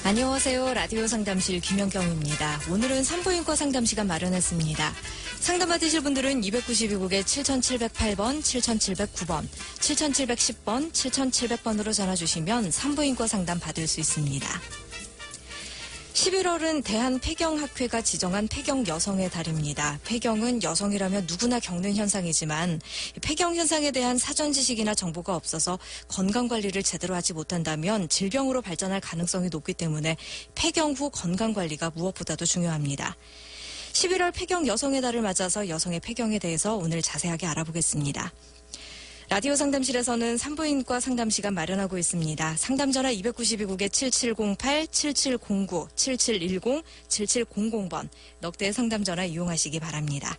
안녕하세요. 라디오 상담실 김연경입니다. 오늘은 산부인과 상담 시간 마련했습니다. 상담받으실 분들은 292국에 7708번, 7709번, 7710번, 7700번으로 전화 주시면 산부인과 상담 받을 수 있습니다. 11월은 대한폐경학회가 지정한 폐경 여성의 달입니다. 폐경은 여성이라면 누구나 겪는 현상이지만 폐경 현상에 대한 사전 지식이나 정보가 없어서 건강관리를 제대로 하지 못한다면 질병으로 발전할 가능성이 높기 때문에 폐경 후 건강관리가 무엇보다도 중요합니다. 11월 폐경 여성의 달을 맞아서 여성의 폐경에 대해서 오늘 자세하게 알아보겠습니다. 라디오 상담실에서는 산부인과 상담 시간 마련하고 있습니다. 상담 전화 292국에 7708, 7709, 7710, 7700번 넉대의 상담 전화 이용하시기 바랍니다.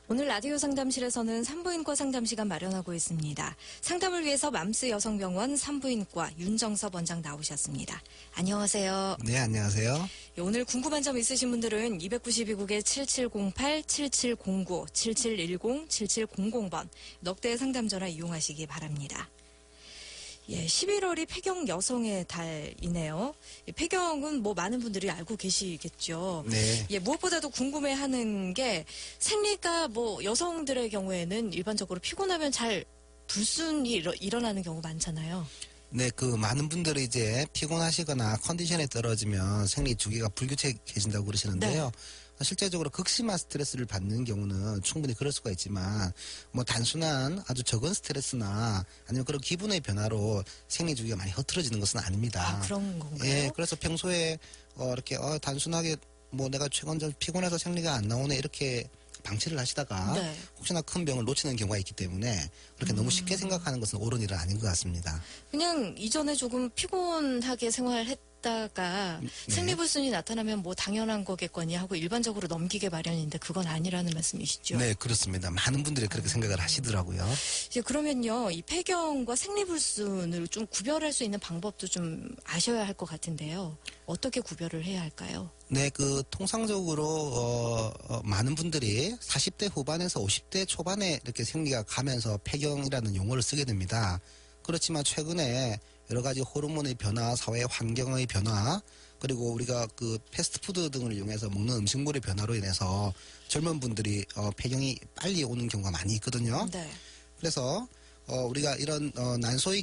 오늘 라디오 상담실에서는 산부인과 상담 시간 마련하고 있습니다. 상담을 위해서 맘스 여성병원 산부인과 윤정섭 원장 나오셨습니다. 안녕하세요. 네, 안녕하세요. 오늘 궁금한 점 있으신 분들은 292국에 7708, 7709, 7710, 7700번 넉대의 상담 전화 이용하시기 바랍니다. 11월이 폐경 여성의 달이네요. 폐경은 많은 분들이 알고 계시겠죠. 네. 무엇보다도 궁금해하는 게 생리가 여성들의 경우에는 일반적으로 피곤하면 잘 불순이 일어나는 경우 많잖아요. 네, 많은 분들이 이제 피곤하시거나 컨디션에 떨어지면 생리 주기가 불규칙해진다고 그러시는데요. 네. 실제적으로 극심한 스트레스를 받는 경우는 충분히 그럴 수가 있지만 단순한 아주 적은 스트레스나 아니면 그런 기분의 변화로 생리 주기가 많이 흐트러지는 것은 아닙니다. 아, 그런 건가요? 예, 그래서 평소에 이렇게 단순하게 내가 최근 피곤해서 생리가 안 나오네 이렇게 방치를 하시다가 네. 혹시나 큰 병을 놓치는 경우가 있기 때문에 그렇게 너무 쉽게 생각하는 것은 옳은 일은 아닌 것 같습니다. 그냥 이전에 조금 피곤하게 생활했다가 네. 생리불순이 나타나면 당연한 거겠거니 하고 일반적으로 넘기게 마련인데 그건 아니라는 말씀이시죠? 네, 그렇습니다. 많은 분들이 그렇게 생각을 하시더라고요. 그러면요, 이 폐경과 생리불순을 좀 구별할 수 있는 방법도 좀 아셔야 할 것 같은데요. 어떻게 구별을 해야 할까요? 네, 통상적으로 많은 분들이 40대 후반에서 50대 초반에 이렇게 생리가 가면서 폐경이라는 용어를 쓰게 됩니다. 그렇지만 최근에 여러 가지 호르몬의 변화, 사회 환경의 변화, 그리고 우리가 패스트푸드 등을 이용해서 먹는 음식물의 변화로 인해서 젊은 분들이 폐경이 빨리 오는 경우가 많이 있거든요. 네. 그래서 우리가 이런 난소의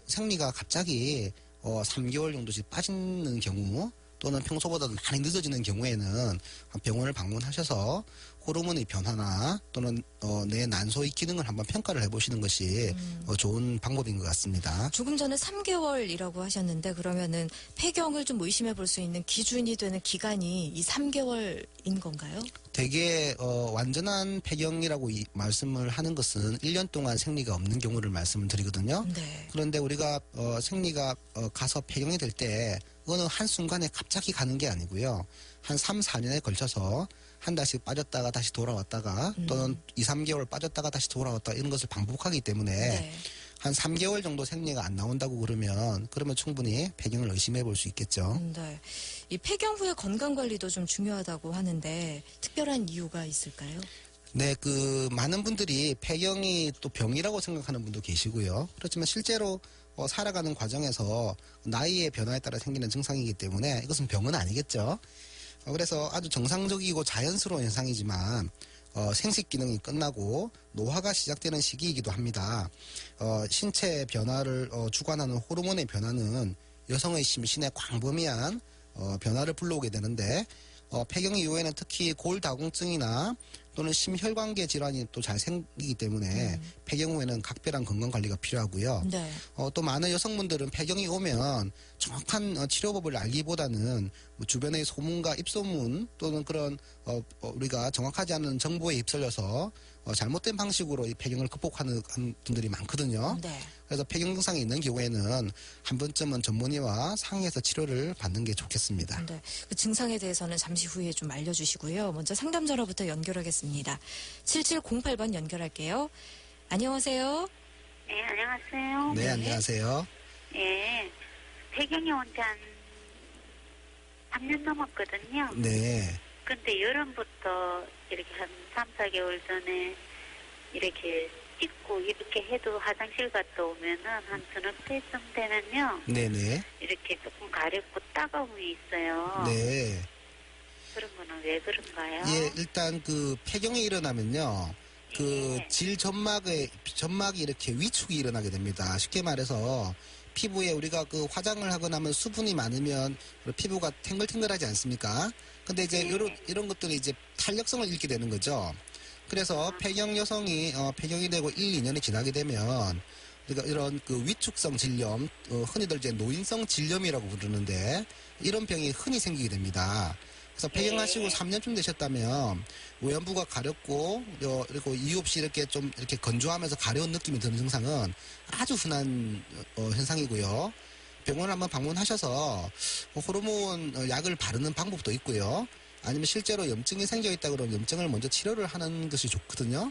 생리가 갑자기 3개월 정도씩 빠지는 경우, 또는 평소보다 많이 늦어지는 경우에는 병원을 방문하셔서 호르몬의 변화나 또는 내 난소의 기능을 한번 평가를 해보시는 것이 좋은 방법인 것 같습니다. 조금 전에 3개월이라고 하셨는데 그러면은 폐경을 좀 의심해 볼 수 있는 기준이 되는 기간이 이 3개월인 건가요? 되게 완전한 폐경이라고 말씀을 하는 것은 1년 동안 생리가 없는 경우를 말씀을 드리거든요. 네. 그런데 우리가 생리가 가서 폐경이 될 때 어느 한순간에 갑자기 가는 게 아니고요. 한 3, 4년에 걸쳐서 한 달씩 빠졌다가 다시 돌아왔다가 또는 2, 3개월 빠졌다가 다시 돌아왔다 이런 것을 반복하기 때문에 네. 한 3개월 정도 생리가 안 나온다고 그러면 충분히 폐경을 의심해 볼 수 있겠죠. 네. 이 폐경 후의 건강 관리도 좀 중요하다고 하는데 특별한 이유가 있을까요? 네, 많은 분들이 폐경이 또 병이라고 생각하는 분도 계시고요. 그렇지만 실제로 살아가는 과정에서 나이의 변화에 따라 생기는 증상이기 때문에 이것은 병은 아니겠죠. 그래서 아주 정상적이고 자연스러운 현상이지만 생식 기능이 끝나고 노화가 시작되는 시기이기도 합니다. 신체 변화를 주관하는 호르몬의 변화는 여성의 심신에 광범위한 변화를 불러오게 되는데 폐경 이후에는 특히 골다공증이나 또는 심혈관계 질환이 또 잘 생기기 때문에 폐경 후에는 각별한 건강관리가 필요하고요. 네. 또 많은 여성분들은 폐경이 오면 정확한 치료법을 알기보다는 주변의 소문과 입소문 또는 그런 우리가 정확하지 않은 정보에 휩쓸려서 잘못된 방식으로 이 폐경을 극복하는 분들이 많거든요. 네. 그래서 폐경 증상이 있는 경우에는 한 번쯤은 전문의와 상의해서 치료를 받는 게 좋겠습니다. 네. 그 증상에 대해서는 잠시 후에 좀 알려주시고요. 먼저 상담 전화부터 연결하겠습니다. 7708번 연결할게요. 안녕하세요. 네, 안녕하세요. 네, 안녕하세요. 예, 폐경이 온 지 한 3년 넘었거든요. 네. 근데 여름부터 이렇게 한 3, 4개월 전에 이렇게 찍고 이렇게 해도 화장실 갔다 오면은 한 두세 때쯤 되면요. 네네. 이렇게 조금 가렵고 따가움이 있어요. 네. 그런 거는 왜 그런가요? 예, 일단 그 폐경이 일어나면요. 그 예. 점막이 이렇게 위축이 일어나게 됩니다. 쉽게 말해서 피부에 우리가 그 화장을 하고 나면 수분이 많으면 피부가 탱글탱글하지 않습니까? 근데 이제 네. 이런 것들이 이제 탄력성을 잃게 되는 거죠. 그래서 폐경 여성이 폐경이 되고 1, 2년이 지나게 되면 우리가 이런 그 위축성 질염, 흔히들 이제 노인성 질염이라고 부르는데 이런 병이 흔히 생기게 됩니다. 그래서 폐경하시고 3년쯤 되셨다면 외연부가 가렵고 그리고 이유 없이 이렇게 좀 이렇게 건조하면서 가려운 느낌이 드는 증상은 아주 흔한 현상이고요. 병원을 한번 방문하셔서 호르몬 약을 바르는 방법도 있고요. 아니면 실제로 염증이 생겨 있다 그러면 염증을 먼저 치료를 하는 것이 좋거든요.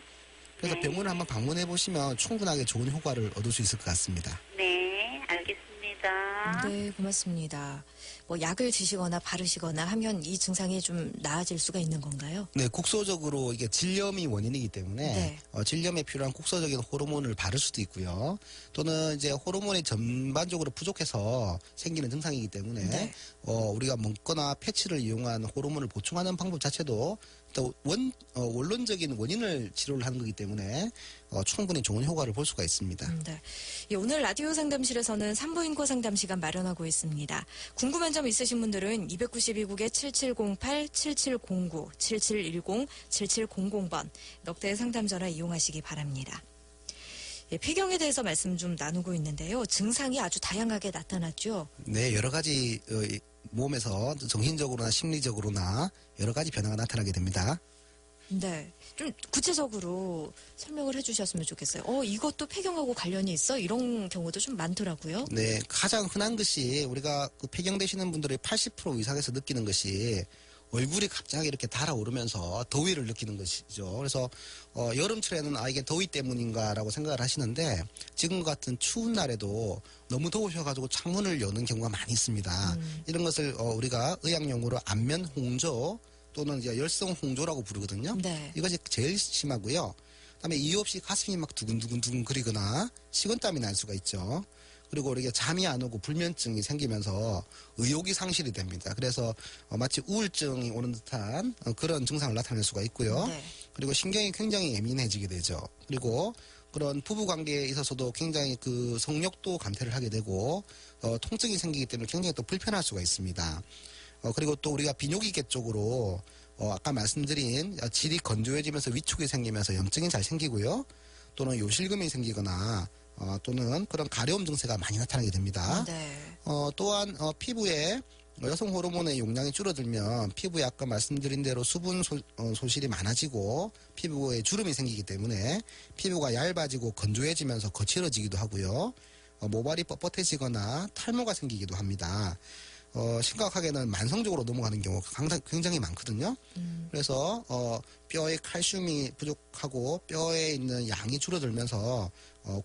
그래서 병원을 한번 방문해 보시면 충분하게 좋은 효과를 얻을 수 있을 것 같습니다. 네, 알겠습니다. 네, 고맙습니다. 뭐 약을 드시거나 바르시거나 하면 이 증상이 좀 나아질 수가 있는 건가요? 네, 국소적으로 이게 질염이 원인이기 때문에 네. 질염에 필요한 국소적인 호르몬을 바를 수도 있고요. 또는 이제 호르몬이 전반적으로 부족해서 생기는 증상이기 때문에 네. 우리가 먹거나 패치를 이용한 호르몬을 보충하는 방법 자체도 또 원론적인 원인을 치료를 하는 거기 때문에 충분히 좋은 효과를 볼 수가 있습니다. 네. 예, 오늘 라디오 상담실에서는 산부인과 상담 시간 마련하고 있습니다. 궁금한 점 있으신 분들은 292국에 7708, 7709, 7710, 7700번 넉대의 상담 전화 이용하시기 바랍니다. 예, 폐경에 대해서 말씀 좀 나누고 있는데요. 증상이 아주 다양하게 나타났죠. 네, 여러 가지 몸에서 정신적으로나 심리적으로나 여러 가지 변화가 나타나게 됩니다. 네. 좀 구체적으로 설명을 해주셨으면 좋겠어요. 이것도 폐경하고 관련이 있어? 이런 경우도 좀 많더라고요. 네, 가장 흔한 것이 우리가 그 폐경되시는 분들의 80% 이상에서 느끼는 것이 얼굴이 갑자기 이렇게 달아오르면서 더위를 느끼는 것이죠. 그래서 여름철에는 이게 더위 때문인가라고 생각을 하시는데 지금 같은 추운 날에도 너무 더우셔가지고 창문을 여는 경우가 많이 있습니다. 이런 것을 우리가 의학용어로 안면 홍조 또는 이제 열성 홍조라고 부르거든요. 네. 이것이 제일 심하고요. 그다음에 이유 없이 가슴이 막 두근두근 거리거나 식은땀이 날 수가 있죠. 그리고 우리가 잠이 안 오고 불면증이 생기면서 의욕이 상실이 됩니다. 그래서 마치 우울증이 오는 듯한 그런 증상을 나타낼 수가 있고요. 네. 그리고 신경이 굉장히 예민해지게 되죠. 그리고 그런 부부 관계에 있어서도 굉장히 그 성욕도 감퇴를 하게 되고 통증이 생기기 때문에 굉장히 또 불편할 수가 있습니다. 그리고 또 우리가 비뇨기계 쪽으로 아까 말씀드린 질이 건조해지면서 위축이 생기면서 염증이 잘 생기고요. 또는 요실금이 생기거나 또는 그런 가려움 증세가 많이 나타나게 됩니다. 네. 또한 피부에 여성 호르몬의 용량이 줄어들면 피부에 아까 말씀드린 대로 수분 소실이 많아지고 피부에 주름이 생기기 때문에 피부가 얇아지고 건조해지면서 거칠어지기도 하고요. 모발이 뻣뻣해지거나 탈모가 생기기도 합니다. 심각하게는 만성적으로 넘어가는 경우가 굉장히 많거든요. 그래서 뼈에 칼슘이 부족하고 뼈에 있는 양이 줄어들면서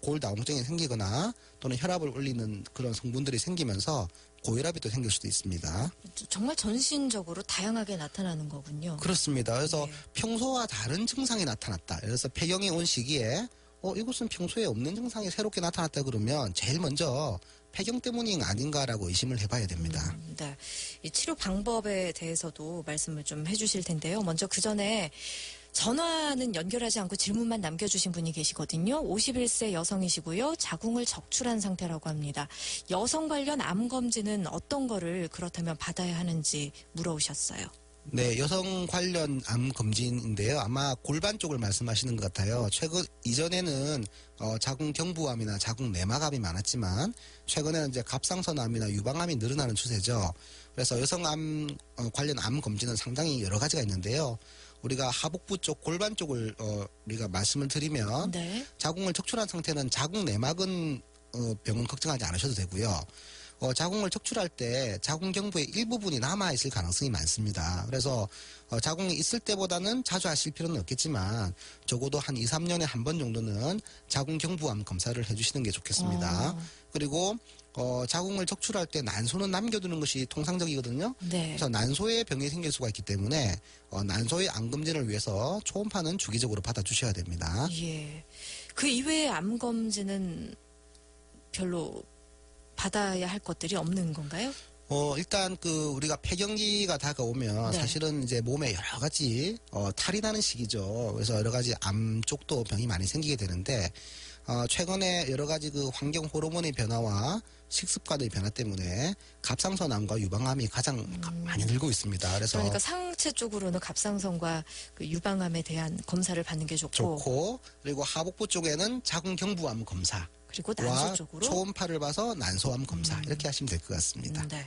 골다공증이 생기거나 또는 혈압을 올리는 그런 성분들이 생기면서 고혈압이 또 생길 수도 있습니다. 정말 전신적으로 다양하게 나타나는 거군요. 그렇습니다. 그래서 네. 평소와 다른 증상이 나타났다. 그래서 폐경이 온 시기에 이것은 평소에 없는 증상이 새롭게 나타났다 그러면 제일 먼저 폐경 때문이 아닌가라고 의심을 해봐야 됩니다. 네. 이 치료 방법에 대해서도 말씀을 좀 해주실 텐데요. 먼저 그 전에 전화는 연결하지 않고 질문만 남겨주신 분이 계시거든요. 51세 여성이시고요. 자궁을 적출한 상태라고 합니다. 여성 관련 암 검진은 어떤 거를 그렇다면 받아야 하는지 물어오셨어요. 네, 여성 관련 암 검진인데요. 아마 골반 쪽을 말씀하시는 것 같아요. 이전에는 자궁 경부암이나 자궁 내막암이 많았지만 최근에는 이제 갑상선암이나 유방암이 늘어나는 추세죠. 그래서 여성암 관련 암 검진은 상당히 여러 가지가 있는데요. 우리가 하복부 쪽 골반 쪽을 우리가 말씀을 드리면 네. 자궁을 적출한 상태는 자궁 내막은 병은 걱정하지 않으셔도 되고요. 자궁을 적출할 때 자궁 경부의 일부분이 남아있을 가능성이 많습니다. 그래서 자궁이 있을 때보다는 자주 하실 필요는 없겠지만 적어도 한 2, 3년에 한 번 정도는 자궁 경부암 검사를 해주시는 게 좋겠습니다. 그리고 자궁을 적출할 때 난소는 남겨두는 것이 통상적이거든요. 네. 그래서 난소에 병이 생길 수가 있기 때문에 난소의 암 검진을 위해서 초음파는 주기적으로 받아주셔야 됩니다. 예. 그 이외에 암 검진은 별로 받아야 할 것들이 없는 건가요? 일단 우리가 폐경기가 다가오면 네. 사실은 이제 몸에 여러 가지 탈이 나는 시기죠. 그래서 여러 가지 암 쪽도 병이 많이 생기게 되는데 최근에 여러 가지 환경 호르몬의 변화와 식습관의 변화 때문에 갑상선암과 유방암이 가장 많이 늘고 있습니다. 그래서 그러니까 상체 쪽으로는 갑상선과 그 유방암에 대한 검사를 받는 게 좋고, 그리고 하복부 쪽에는 자궁경부암 검사 그리고 난소 쪽으로 초음파를 봐서 난소암 검사 이렇게 하시면 될 것 같습니다. 네.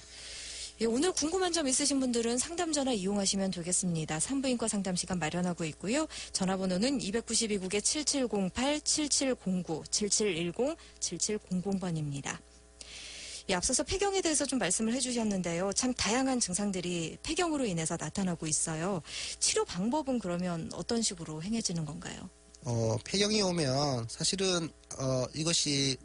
예, 오늘 궁금한 점 있으신 분들은 상담 전화 이용하시면 되겠습니다. 산부인과 상담 시간 마련하고 있고요. 전화번호는 292국에 7708, 7709, 7710, 7700번입니다. 예, 앞서서 폐경에 대해서 좀 말씀을 해주셨는데요. 참 다양한 증상들이 폐경으로 인해서 나타나고 있어요. 치료 방법은 그러면 어떤 식으로 행해지는 건가요? 폐경이 오면 사실은 이것이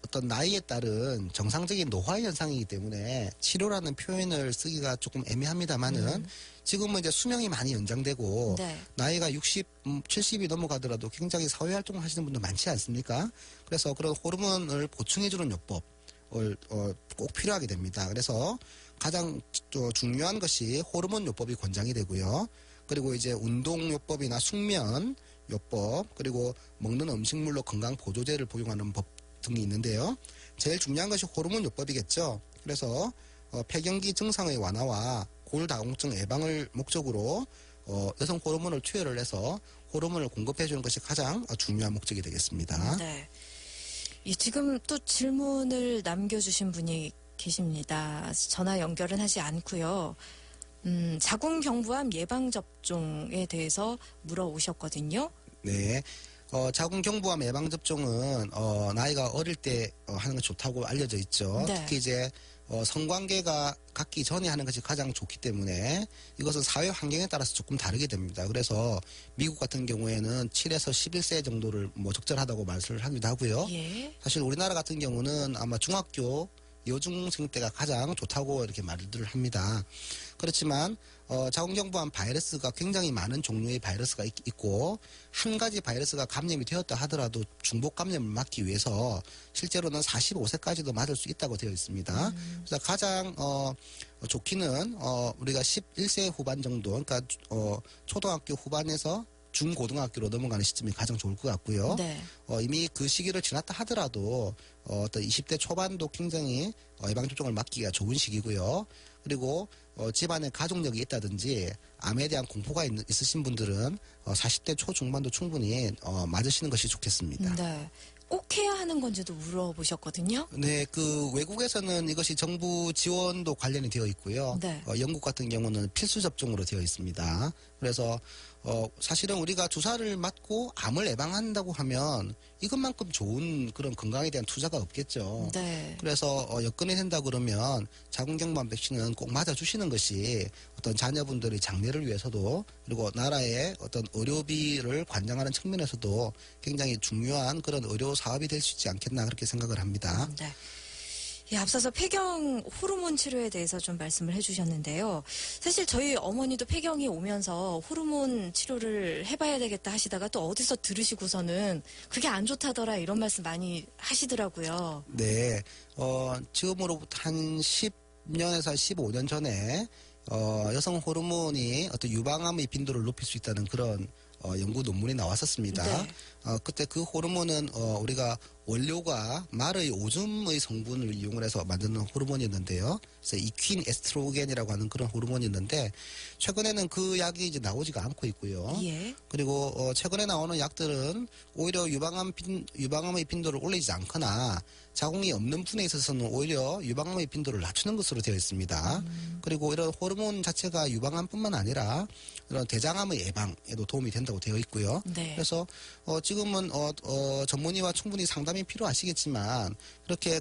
어떤 나이에 따른 정상적인 노화 현상이기 때문에 치료라는 표현을 쓰기가 조금 애매합니다만은 지금은 이제 수명이 많이 연장되고 네. 나이가 60, 70이 넘어가더라도 굉장히 사회활동을 하시는 분들 많지 않습니까? 그래서 그런 호르몬을 보충해주는 요법을 꼭 필요하게 됩니다. 그래서 가장 중요한 것이 호르몬 요법이 권장이 되고요. 그리고 이제 운동 요법이나 숙면 요법, 그리고 먹는 음식물로 건강 보조제를 복용하는 법 등이 있는데요. 제일 중요한 것이 호르몬 요법이겠죠. 그래서 폐경기 증상의 완화와 골다공증 예방을 목적으로 여성 호르몬을 투여를 해서 호르몬을 공급해 주는 것이 가장 중요한 목적이 되겠습니다. 네. 지금 또 질문을 남겨주신 분이 계십니다. 전화 연결은 하지 않고요. 자궁경부암 예방접종에 대해서 물어오셨거든요. 네. 자궁경부암 예방접종은 나이가 어릴 때 하는 게 좋다고 알려져 있죠. 네. 특히 이제 성관계가 갖기 전에 하는 것이 가장 좋기 때문에 이것은 사회 환경에 따라서 조금 다르게 됩니다. 그래서 미국 같은 경우에는 7에서 11세 정도를 적절하다고 말씀을 하기도 하고요. 예. 사실 우리나라 같은 경우는 아마 중학교 여중생 때가 가장 좋다고 이렇게 말들을 합니다. 그렇지만 자궁경부암 바이러스가 굉장히 많은 종류의 바이러스가 있고 한 가지 바이러스가 감염이 되었다 하더라도 중복 감염을 막기 위해서 실제로는 45세까지도 맞을 수 있다고 되어 있습니다. 그래서 가장 좋기는 우리가 11세 후반 정도, 그러니까 초등학교 후반에서 중고등학교로 넘어가는 시점이 가장 좋을 것 같고요. 네. 이미 그 시기를 지났다 하더라도 어떤 20대 초반도 굉장히 예방접종을 맞기가 좋은 시기고요. 그리고 집안에 가족력이 있다든지 암에 대한 공포가 있으신 분들은 40대 초중반도 충분히 맞으시는 것이 좋겠습니다. 네. 꼭 해야 하는 건지도 물어보셨거든요. 네, 외국에서는 이것이 정부 지원도 관련이 되어 있고요. 네. 영국 같은 경우는 필수 접종으로 되어 있습니다. 그래서 사실은 우리가 주사를 맞고 암을 예방한다고 하면 이것만큼 좋은 그런 건강에 대한 투자가 없겠죠. 네. 그래서 여건이 된다 그러면 자궁경부암 백신은 꼭 맞아주시는 것이 어떤 자녀분들의 장래를 위해서도 그리고 나라의 어떤 의료비를 관장하는 측면에서도 굉장히 중요한 그런 의료 사업이 될 수 있지 않겠나 그렇게 생각을 합니다. 네. 예, 앞서서 폐경 호르몬 치료에 대해서 좀 말씀을 해주셨는데요. 사실 저희 어머니도 폐경이 오면서 호르몬 치료를 해봐야 되겠다 하시다가 또 어디서 들으시고서는 그게 안 좋다더라 이런 말씀 많이 하시더라고요. 네, 지금으로부터 한 10년에서 15년 전에 여성 호르몬이 어떤 유방암의 빈도를 높일 수 있다는 그런 연구 논문이 나왔었습니다. 네. 그때 그 호르몬은 우리가 원료가 말의 오줌의 성분을 이용을 해서 만드는 호르몬이었는데요. 그래서 이퀸 에스트로겐이라고 하는 그런 호르몬이었는데 최근에는 그 약이 이제 나오지가 않고 있고요. 예. 그리고 최근에 나오는 약들은 오히려 유방암의 빈도를 올리지 않거나 자궁이 없는 분에 있어서는 오히려 유방암의 빈도를 낮추는 것으로 되어 있습니다. 그리고 이런 호르몬 자체가 유방암뿐만 아니라 이런 대장암의 예방에도 도움이 된다고 되어 있고요. 네. 그래서 지금은 전문의와 충분히 상담이 필요하시겠지만 이렇게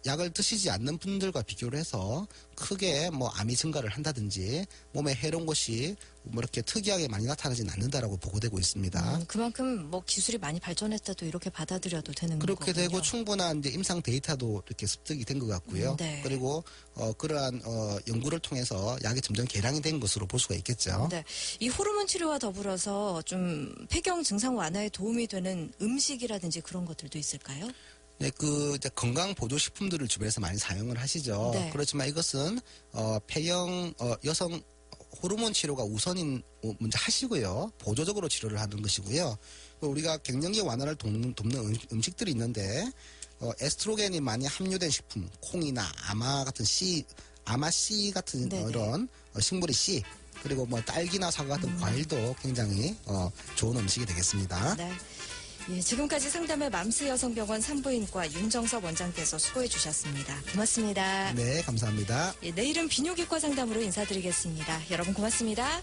약을 드시지 않는 분들과 비교를 해서 크게 뭐 암이 증가를 한다든지 몸에 해로운 것이 뭐 이렇게 특이하게 많이 나타나지는 않는다라고 보고되고 있습니다. 그만큼 뭐 기술이 많이 발전했다도 이렇게 받아들여도 되는 그렇게 거군요. 되고 충분한 이제 임상 데이터도 이렇게 습득이 된 것 같고요. 네. 그리고 그러한 연구를 통해서 약이 점점 개량이 된 것으로 볼 수가 있겠죠. 네. 이 호르몬 치료와 더불어서 좀 폐경 증상 완화에 도움이 되는 음식이라든지 그런 것들도 있을까요? 네, 이제 건강 보조 식품들을 주변에서 많이 사용을 하시죠. 네. 그렇지만 이것은 폐경 여성 호르몬 치료가 우선인 먼저 하시고요. 보조적으로 치료를 하는 것이고요. 우리가 갱년기 완화를 돕는 음식들이 있는데 에스트로겐이 많이 함유된 식품, 콩이나 아마 같은 아마 씨 같은 네네. 이런 식물의 씨, 그리고 뭐 딸기나 사과 같은 과일도 굉장히 좋은 음식이 되겠습니다. 네. 예, 지금까지 상담의 맘스 여성병원 산부인과 윤정섭 원장께서 수고해 주셨습니다. 고맙습니다. 네, 감사합니다. 예, 내일은 비뇨기과 상담으로 인사드리겠습니다. 여러분 고맙습니다.